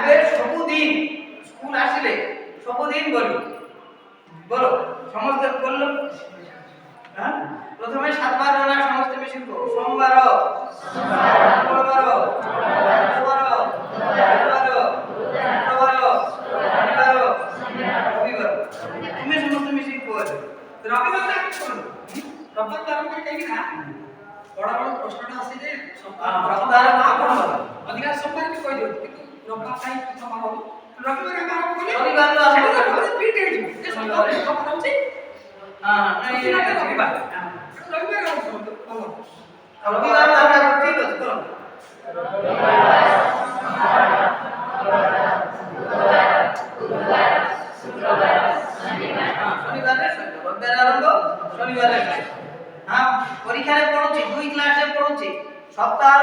এবে সবুদিন স্কুল আসলে সবুদিন বলি বলো সমস্ত বললো হ্যাঁ প্রথমে 7 বার না সমস্ত মিশিয়ে সোমবার মঙ্গলবার বুধবার বুধবার রবিবার তুমি সমস্ত মিশিয়ে পড়ো রবিবারটা কি করো রবিবার তার করে কেন না বড় বড় প্রশ্নটা আছে যে সপ্তাহে না করো অধিকার সোমবার কি কই দিও কিন্তু রবিবার তাই প্রথম হবে রবিবার আমরা বলি রবিবার তো আসলে ফিট হয়ে যাবে যে সোমবার কথা হচ্ছে হ্যাঁ এটা রবিবার রবিবার ভালো রবিবার আমরা ঠিক আছে করো হ্যাঁ পরীক্ষায় পড়ছি 2 ক্লাসে পড়ছি সপ্তাহ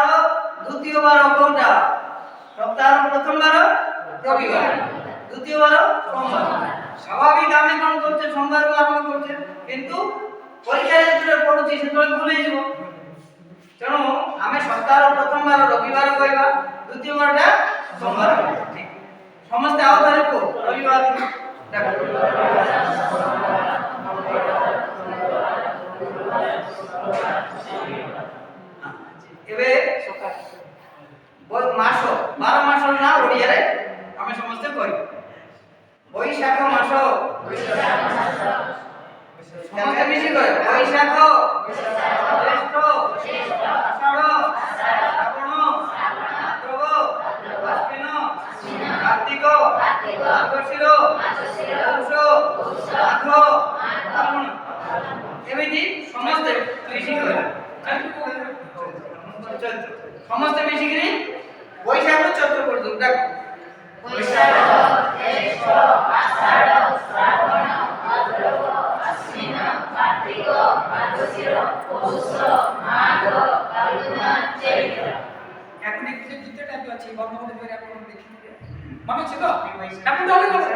দ্বিতীয়বার কোনটা সপ্তাহ প্রথমবার রবিবার দ্বিতীয়বার সোমবার স্বাভাবিক আমি কোন করতে সোমবার আরম্ভ করতে কিন্তু পরীক্ষায় যেটা পড়ছি সেটা ভুলে যাব তেণু আমি সপ্তাহ প্রথমবার রবিবার কইবা দ্বিতীয়বারটা সোমবার ঠিক সমস্ত আওতারে কো রবিবার দেখো এবে মাস 12 মাস না ওড়িয়ারে আমি সমস্ত কই বৈশাখ মাস সমস্ত মিশি কই বৈশাখ জ্যৈষ্ঠ আষাঢ় শ্রাবণ ভাদ্রব আশ্বিন কার্তিক মার্গশির পৌষ মাঘ ফাল্গুন এমিতি সমস্ত মিশি কই সমস্ত মিশি গিরি বৈশাখ চৈত্র পর্যন্ত দেখো বৈশাখ জ্যৈষ্ঠ আষাঢ় শ্রাবণ ভাদ্রব আশ্বিন কার্তিক মার্গশির পৌষ মাঘ ফাল্গুন চৈত্র এখন এই যে দ্বিতীয় টাইপ আছে বর্ণমালা ধরে আপনি দেখি মনে হচ্ছে তো আপনি তাহলে বলো